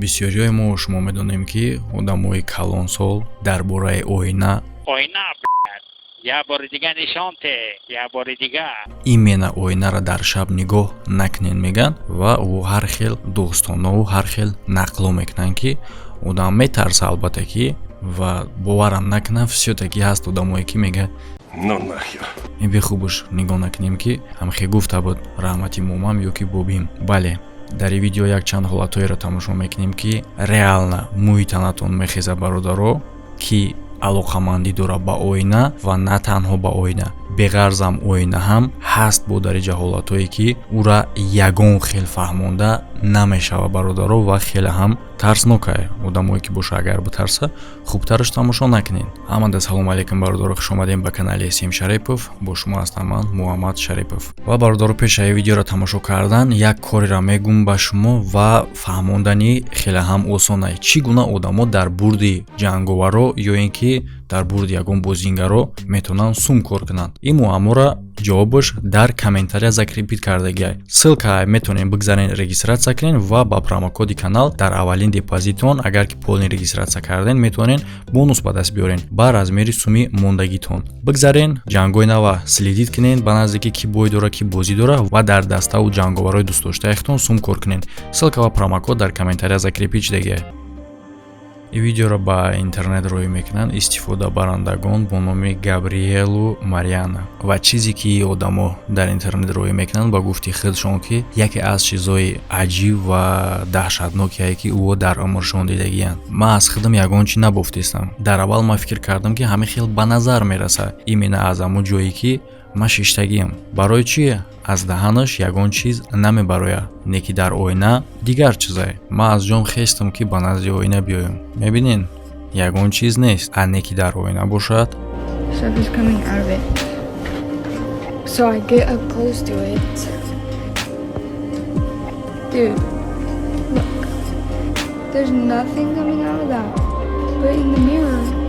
бисёриёи мо шумо медонем ки одамои калонсол дар бораи оина я бори дига нишонте, я бори дига имена оинаро дар шаб нигоҳ накунен меган ва ҳар хел достонову ҳар хел нақло мекунанд ки одам метарса албатта ки ва боварам накунам всё-таки ҳаст одамое ки мега ну нахер бехубуш нигоҳ накунем ки ҳамхе гуфта буд раҳмати момам ё ки бобим. Бале дар ин видео якчанд ҳолатҳоеро тамошо мекунем ки реална мӯйтанатон мехеза бародаро ки алоқамандӣ дора ба оина ва на танҳо ба оина, беғарзам оина ҳам ҳаст бо дариҷа ҳолатҳое ки ура ягон хел фаҳмонда намешава бародаро ва хеле ҳам тарснокае. Одамое ки боша агар битарса хубтараш тамошо накунен. Ҳамада салом алейкум бародаро, хушомадем ба канали Сим Шарипов. Бо шумо ҳастам ман Муҳаммад Шарипов. Ва бародаро пеша ин видеоро тамошо кардан як кореро мегум ба шумо ва фаҳмондани хеле ҳам осонае. Чӣ гуна одамо дар бурди ҷанговаро ё ин ки дар бурди ягон бозингаро метавонанд сум кор кунанд. Ин муамморо ҷавобаш дар комментария закрепит кардагиай. Ссилка метавонем бигзарен регистратсия кунен ва ба промокоди канал дар аввалин депозитон агар ки полин регистратсия карден метавонен бонус ба даст биёрен ба размери суми мондагитон. Бигзарен ҷангои нава следит кунен ба наздики ки бой дора ки бозӣ дора ва дар даставу ҷанговарои дӯстдоштаятон сум кор кунен. Ссилка ва промокод дар комментария закрепит шудагиай. ин видеоро ба интернет роӣ мекунанд истифодабарандагон бо номи Габриелу Марьяна ва чизе ки одамо дар интернет роӣ мекунанд ба гуфти худшон ки яке аз чизҳои аҷиб ва даҳшатнокие ки ӯ дар умршон дидагиянд. Ман аз худам ягон чи набофтистам. Дар аввал ман фикр кардам ки ҳамин хел ба назар мераса именно аз ҳамон ҷое ки ман шиштагиам. Барои чи аз даҳанаш ягон чиз намебарояд, не ки дар оина дигар чизае. Ман аз ҷом хестам ки ба назди оина биёем. Мебинен, ягон чиз нест, а не ки дар оина бошад. Stuff is coming out of it. So I get up close to it. Dude, look. There's nothing coming out of that. But in the mirror.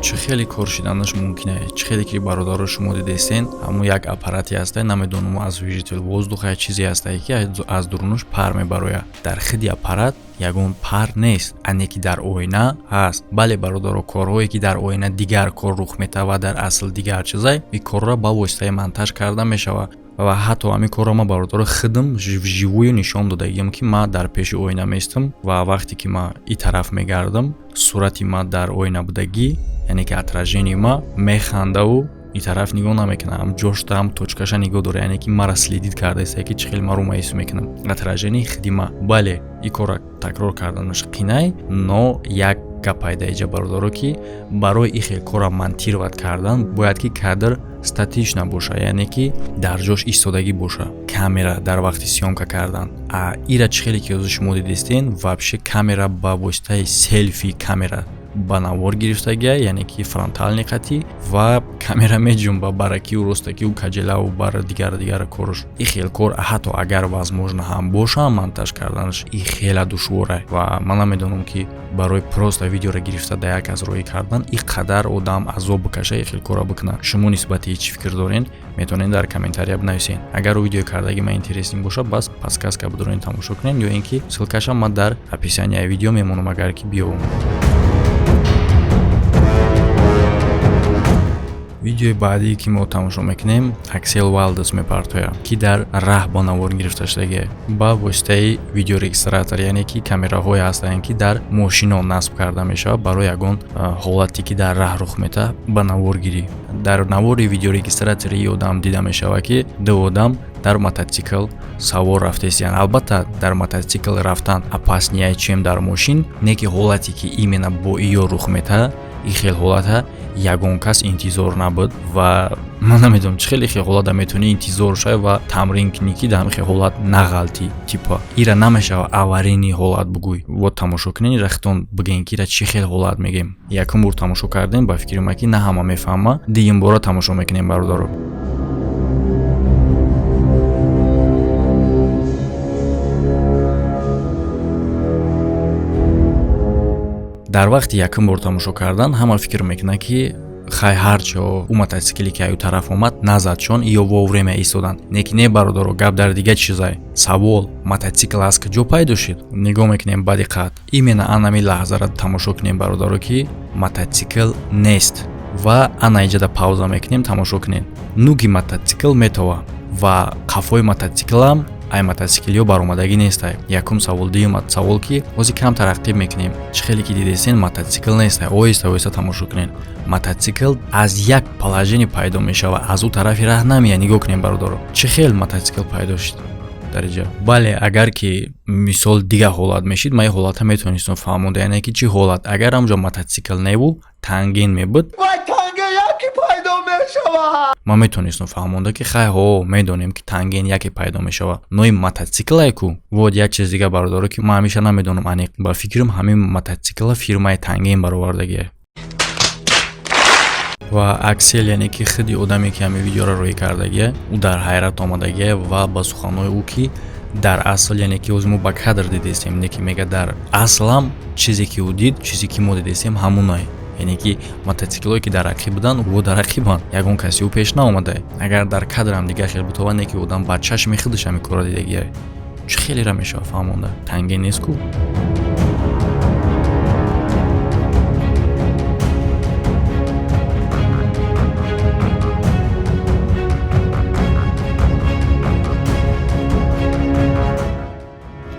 чӣ хеле кор шиданаш мумкин е, чӣ хеле ки бародаро шумо дидестен ҳамон як аппарати ҳастае, намедонам аз вижител воздуха чизе ҳастае ки аз дурунаш пар мебарояд. Дар худи аппарат ягон пар нест, ане ки дар оина ҳаст. Бале бародаро, корҳое ки дар оина дигар кор рух метавад, дар асл дигар чизае, ин корро ба воситаи монтаж карда мешавад ва ҳатто ҳамин корро ман бародаро худам вживую нишон додагиам ки ман дар пеши оина меистам ва вақте ки ман ин тараф мегардам сурати ман дар оина будагӣ, яъне ки отражение ма механдаву ин тараф нигоҳ намекунам, ҳам ҷошта ҳам точкаша нигоҳ дора, яъне ки маро следит кардааст ки чӣ хел маро маҳсус мекунам отражение худи ма. Бале ин корро такрор карданаш қинай, но як гап пайда иҷа бародаро ки барои ин хел корро монтировать кардан бояд ки кадр статична боша, яъне ки дар ҷош истодагӣ боша камера дар вақти съёмка кардан. Ира чӣ хеле ки ҳозир шумо дидестен вообще камера ба воситаи селфи камера ба навор гирифтагия, яъне ки фронтални хати ва камера меҷунба баракиву ростакиву каҷелаву бара дигар корш. Ин хел кор ҳатто агар возможно ҳам боша монтаж карданаш ин хеле душвора ва ман намедонам ки барои просто видеоро гирифта да як аз роҳи кардан ин қадар одам азоб бикаша ин хел кора бикуна. Шумо нисбати чӣ фикр дорен метавонед дар комментария бинависен. Агар видеои кардаги ман интересен боша бас подкастка бидорен тамошо кунен ё ин ки ссилкаша ман дар описанияи видео мемонам агар ки биёвам. видеои баъдие ки мо тамошо мекунем Axel Valdez мепартояд ки дар раҳ ба навор гирифта шудагиае ба воситаи видеорегистратор, яъне ки камераҳое ҳастанд ки дар мошино насб карда мешавад барои ягон ҳолате ки дар раҳ рух метавад ба навор гирӣ. Дар навори видеорегистратори одам дида мешавад ки ду одам дар мототсикл савор рафтестиян. Албатта дар мототсикл рафтан опаснее чем дар мошин, не ки ҳолате ки именно бо иё рух метавад. ин хел ҳолата ягон кас интизор набуд ва ман намедонам чӣ хеле хел ҳолата метавони интизор шавад ва тамрин кунӣ ки дар ҳамин хел ҳолат нағалти типа ира намешава аварини ҳолат бугӯй. Вот тамошо кунен, ира хитон бигӯен ки ира чӣ хел ҳолат мегем. Якум бор тамошо кардем ба фикри ман ки на ҳама мефаҳма. Дигим бора тамошо мекунем бародаро. дар вақти якум бор тамошо кардан ҳама фикр мекунад ки хай ҳарчо у мотоцикле ки аю тараф омад назадшон ё во время истодан. Неки не бародаро гап дар дига чизай. Савол мотоцикл аз куҷо пайдо шуд? Нигоҳ мекунем ба диққат. Именно анами лаҳзара тамошо кунем бародаро ки мотоцикл нест. Ва ана иҷада пауза мекунем тамошо кунем. Нуги мотоцикл метова ва қафои мотоциклам ай мотоциклиё баромадагӣ нестай. Якум савол, дуюм савол ки ози кам тараққиб мекунем. Чӣ хеле ки дидесен мотоцикл нестай. Оҳиста оҳиста тамошо кунем. Мотоцикл аз як положение пайдо мешава, аз у тарафи раҳ намеяд. Нигоҳ кунем бародаро. Чӣ хел мотоцикл пайдо шуд? Дариҷа. Бале, агар ки мисол дига ҳолат мешид, ман ҳолата метавонистам фаҳмонда, яъне ки чӣ ҳолат? Агар ҳамҷо мотоцикл небуд, тангин мебуд. Ман метавонистам фаҳмонда ки хай медонем ки тангин яке пайдо мешава. Но ин мотоциклае ку. Вот як чиз дига бародаро ки ман ҳамеша намедонам аниқ. Ба фикрам ҳамин мотоцикла фирмаи тангин баровардагие. Ва аксел яъне ки худи одаме ки ҳамин видеоро рӯй кардагие, ӯ дар ҳайрат омадагие ва ба суханои ӯ ки дар асл яъне ки озимо ба кадр дидестем, не ки мега дар аслам чизе ки ӯ дид, чизе ки мо дидестем ҳамунае. Яъне ки мотоциклое ки дар рақиб буданд, ӯ дар рақибанд. Ягон каси ӯ пеш наомаде. Агар дар кадрам дига хел бутова, не ки одам ба чашми худаш ҳамин кора дидагие. Чӣ хелера мешава фаҳмонда? Тангин нест ку?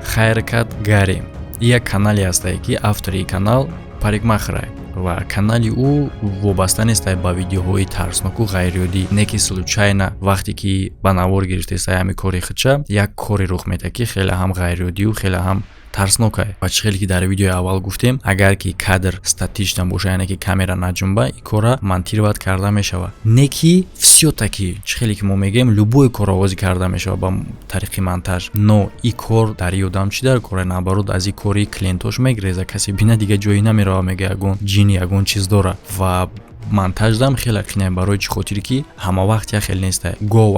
Хайркат Гари. Як канале ҳастае ки автори канал парикмахрае ва канали ӯ вобаста нестай ба видеоҳои тарсноку ғайриоддӣ. Не ки случайна вақте ки ба навор гирифтестай ҳамин кори худша, як кори рух медиҳад ки хеле ҳам ғайриоддию хеле ҳам тарснокае. Ва чӣ хеле ки дар видеои аввал гуфтем, агар ки кадр статична боша, яъне ки камера наҷунба, ин кора монтировать карда мешава. Не ки всё таки чӣ хеле ки мо мегӯем любое кор овозӣ карда мешава ба тариқи монтаж. Но ин кор дар ёдам чӣ дар кора? Наоборот, аз ин кори клиентош мегиреза. Касе бина дига ҷои намерава, мега ягон ҷини ягон чиз дора. Ва монтаж дам хеле қинае барои чӣ хотире ки ҳама вақт як хел нестай. Гоҳ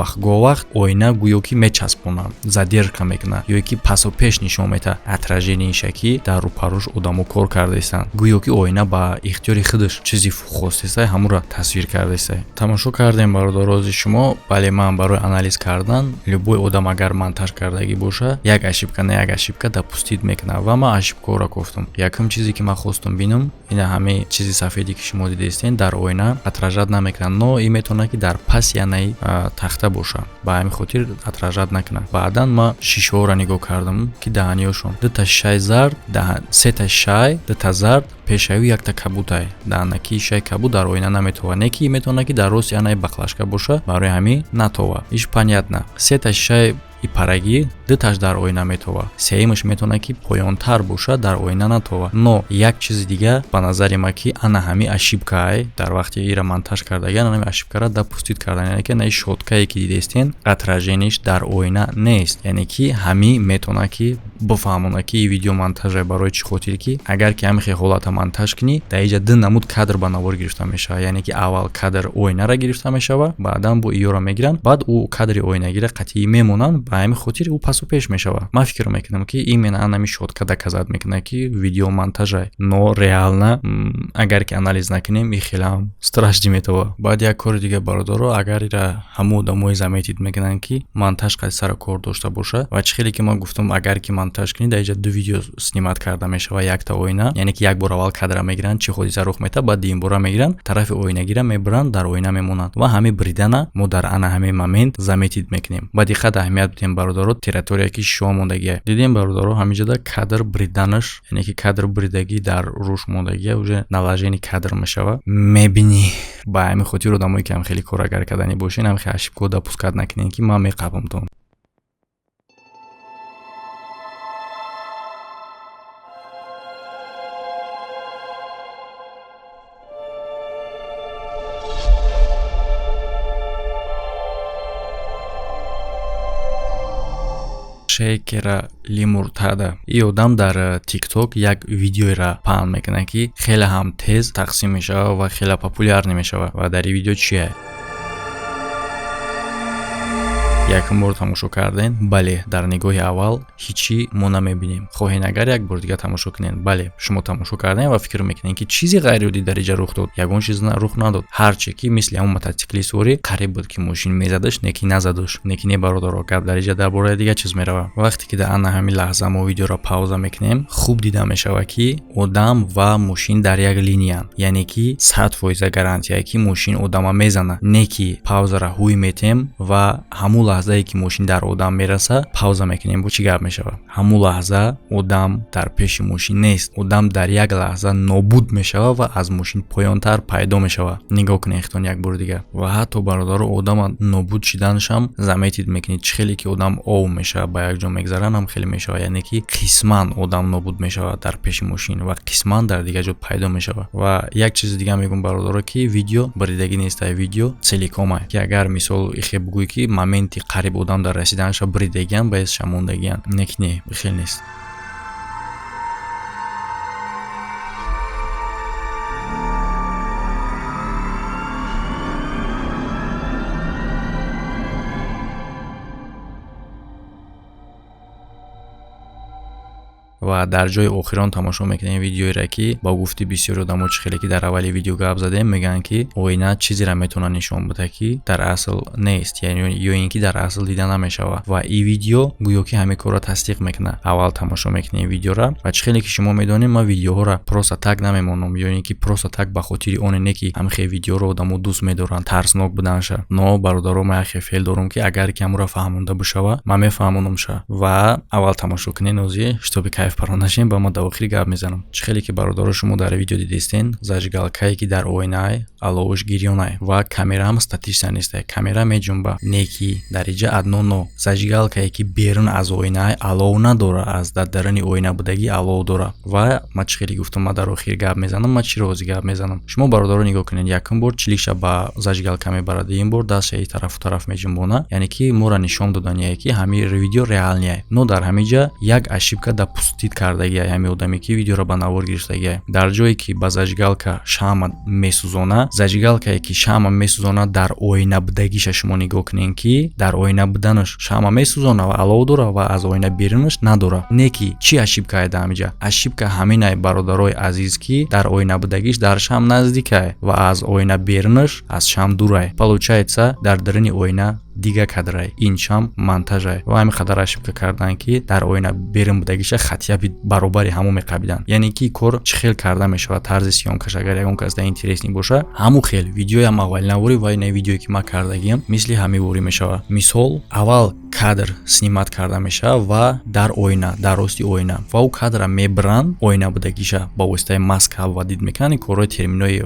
вақт оина гӯё ки мечаспонад, задержка мекунад, ё ки пасу пеш нишон медиҳад отражение шаки дар рӯпаруш одамо кор кардастанд. Гӯё ки оина ба ихтиёри худаш чизи хостастай ҳамура тасвир кардастай. Тамошо кардем бародарози шумо. Бале ман барои анализ кардан любой одам агар монтаж кардагӣ боша, як ошибка на як ошибка допустит мекунад ва ман ошибкаро гуфтам. Якум чизе ки ман хостам бинам, ина ҳамаи чизи сафеде ки шумо дидестен дар оина отражат намекунад, но ин метавонад ки дар паси янаи тахта боша. Ба ҳамин хотир отражат накунад. Баъдан ман шишаҳоро нигоҳ кардам ки даҳаниёшон дута шишаи зард, сета шишаи, дута зард, пешави якта кабутай. Даҳанаки шишаи кабут дар оина наметова. Не ки метавонад ки дар рост янаи баклашка боша, барои ҳамин натова. Иш понятно. Сета шишаи ипарагӣ дуташ дар оина метова. Сеюмаш метавонад ки поёнтар боша, дар оина натова. Но як чизи дига ба назари ман ки ана ҳамин ошибкае дар вақти ира монтаж кардаги ана ҳамин ошибкаро допустит кардан, яъне ки ана шоткае ки дидестен отражениеш дар оина нест. Яъне ки ҳамин метавонад ки бифаҳмонад ки видео монтаже барои чӣ хотире ки агар ки ҳамин хел ҳолата монтаж кунӣ, дар инҷа ду намуд кадр ба навор гирифта мешава. Яъне ки аввал кадр оинара гирифта мешава, баъдан бо иёро мегиранд, баъд ӯ кадри оинагира қатъӣ мемонанд. Ба ҳамин хотир ӯ пасу пеш мешава. Ман фикр мекунам ки именно анами шотка доказат мекунад ки видео монтажай. Но реально агар ки анализ накунем, ин хеле ҳам страшно метава. Баъд як кори дига бародаро, агар ира ҳамон одамои заметид мекунанд ки монтаж қайси сара кор дошта боша, ва чӣ хеле ки ман гуфтам, агар ки монтаж кунӣ, дар инҷа ду видео снимат карда мешава. Якта оина, яъне ки як бор аввал кадра мегиранд, чӣ ҳодиса рух метавад, баъд дуюм бора мегиранд, тарафи оинагира мебаранд, дар оина мемонанд ва ҳамин бридана мо дар ана ҳамин момент заметид мекунем. Ба диққат аҳамият бидем бародаро, территория ки шишаҳо мондагие. Дидем бародаро, ҳаминҷода кадр бриданаш, яъне ки кадр бридагӣ дар руш мондагие уже наложени кадр мешава. Мебинӣ. Ба ҳамин хотир одамое ки ҳам хеле корагар кардани бошен, ҳам хеле ошибка допускат накунед ки ман меқабамтон. Шейкера Лимуртада. Ин одам дар TikTok як видеоро паҳн мекунад ки хеле ҳам тез тақсим мешава ва хеле популярӣ мешава. Ва дар ин видео чие? якум бор тамошо карден? Бале, дар нигоҳи аввал ҳичи мо намебинем. Хоҳен агар як бор дига тамошо кунед, бале, шумо тамошо карден ва фикр мекунед ки чизи ғайриоддӣ дар инҷа рух дод. Ягон чиз рух надод. Ҳарче ки мисли ҳамон мотоциклистори қариб буд ки мошин мезадаш, неки назадаш. Неки не бародаро, гап дар инҷа дар бораи дига чиз мерава. Вақте ки дар ана ҳамин лаҳза мо видеоро пауза мекунем, хуб дида мешава ки одам ва мошин дар як линиян. Яъне ки 100% гарантия ки мошин одама мезана. Не ки паузара ҳуй метем ва ҳамун лаҳзае ки мошин дар одам мераса, пауза мекунем. Бо чӣ гап мешава? Ҳамун лаҳза одам дар пеши мошин нест. Одам дар як лаҳза нобуд мешава ва аз мошин поёнтар пайдо мешава. Нигоҳ кунед хитон як бор дига. Ва ҳатто бародаро одама нобуд шиданашам заметид мекунед. Чӣ хеле ки одам ов мешава, ба як ҷо мегзаран ҳам хеле мешава. Яъне ки қисман одам нобуд мешава дар пеши мошин ва қисман дар дига ҷо пайдо мешава. Ва як чизи дига мегум бародаро ки видео баридагӣ нест, видео целиком ки агар мисол ихе бугӯй ки моменти қариб одам дар расиданаша баридагиан ба ҳест шамондагиан. Неки не, бихел нест. ва дар ҷои охирон тамошо мекунем видеоеро ки ба гуфти бисёри одамо чӣ хеле ки дар аввали видео гап задем, мегӯянд ки оина чизеро метавона нишон буда ки дар асл нест, ё ин ки дар асл дида намешава. ва ин видео гӯё ки ҳамин корро тасдиқ мекунад. аввал тамошо мекунем видеоро ва чӣ хеле ки шумо медонем, ман видеоҳоро просто так намемонам, ё ин ки просто так ба хотири оне не ки ҳамихе видеоро одамо дӯст медоранд тарснок буданша. но бародаро ман яхе феъл дорам ки агар ки ҳамуро фаҳмонда бишава, ман мефаҳмонамша. ва аввал тамошо кунед озӣ штоби кайф паронашем, ба мо дар охири гап мезанам. чӣ хеле ки бародаро шумо дар видео дидистен, зажигалкае ки дар оинае аловаш гирёнае ва камера ҳам статична несте. камера меҷунба. Неки дар инҷа адно но. Зажигалкае ки берун аз оинае алов надора, аз дар даруни оина будагӣ алов дора. ва ман чӣ хеле гуфтам, ман дар охир гап мезанам, ман чиро озӣ гап мезанам. шумо бародаро нигоҳ кунед, якум бор чиликша ба зажигалка мебарад, ин бор дастша ин тарафу тараф меҷунбона, яъне ки моро нишон додание ки ҳамин видео реалние. но дар ҳамин ҷа як ошибка да пустит кардагия ҳамин одаме ки видеоро ба навор гирифтагия. дар ҷое ки ба зажигалка шама месӯзона, зажигалкае ки шама месӯзона дар оина будагиша шумо нигоҳ кунед ки дар оина буданаш шама месӯзона ва алов дора ва аз оина берунаш надора. не ки чӣ ошибкае дар ҳамин ҷа? ошибка ҳаминае бародарои азиз ки дар оина будагиш дар шам наздикае ва аз оина берунаш аз шам дурае. Получается дар даруни оина дига кадрай, ин шам монтажай. ва ҳамин қадар ошибка кардан ки дар оина берун будагиша хатияби баробари ҳамо меқабидан. яъне ки кор чӣ хел карда мешава, тарзи сиёмкаш агар ягон кас дар интересни боша, ҳамун хел видеоям аввалинавори ва ин видеое ки ман кардагиам мисли ҳамивори мешава. мисол аввал кадр снимат карда мешава ва дар оина, дар рости оина, ва ӯ кадра мебаранд оина будагиша ба воситаи маска ва дид мекунанд. корҳои терминои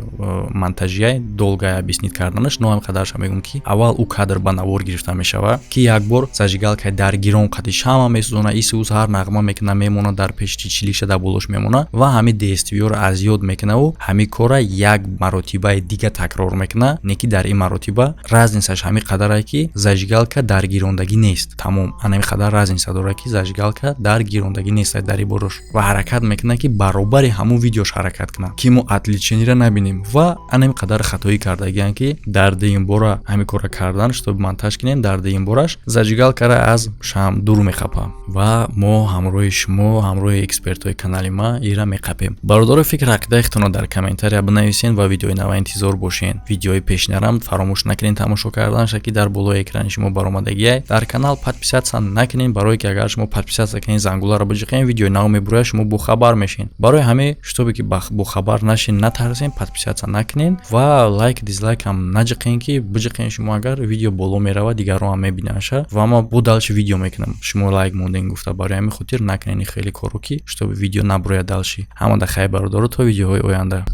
монтажия долгая объяснит карданаш, но ҳам қадарша мегӯям ки аввал ӯ кадр ба навор гирифта мешава ки як бор зажигалка дар гирон қади шама месӯзона, исус ҳар нағма мекуна, мемона дар пеши чиликша дар болош мемона ва ҳамин дствиёро аз ёд мекуна ӯ ҳамин кора як маротибаи дига такрор мекуна. не ки дар ин маротиба разнисаш ҳамин қадарае ки зажигалка дар гирондагӣ нест. тамом ана ин қадар разниса дора ки зажигалка дар гирондагӣ нест дар ин борош ва ҳаракат мекуна ки баробари ҳамун видеош ҳаракат куна ки мо отличениро набинем. ва ана ин қадар хатоӣ кардагиан ки дар дегин бора ҳамин кора кардан штоби монтаж кунем, дар дегин бораш зажигалкара аз шам дур мехапа ва мо ҳамроҳи шумо, ҳамроҳи экспертҳои канали ма ира меқапем. бародаро фикр ақидаи хитонро дар комментария бинависен ва видеои нава интизор бошен. видеои пешнарам фаромӯш накунед тамошо карданша ки дар болои экрани шумо баромадагия. дар канал подписатсия накунед, барое ки агар шумо подписатсия кунед зангуларо биҷиқен, видеои нав мебурояд, шумо бохабар мешен. барои ҳамаи шутобе ки бохабар нашен, натарсен, подписатсия накунед ва лайк дизлайк ҳам наҷиқен ки биҷиқен шумо агар видео боло мерава дигарро ҳам мебинанша ва ма бо далши видео мекунам. шумо лайк монден гуфта, барои ҳамин хотир накунед хеле коро ки шутоби видео набурояд далши. ҳамада хайр бародаро, то видеоҳои оянда.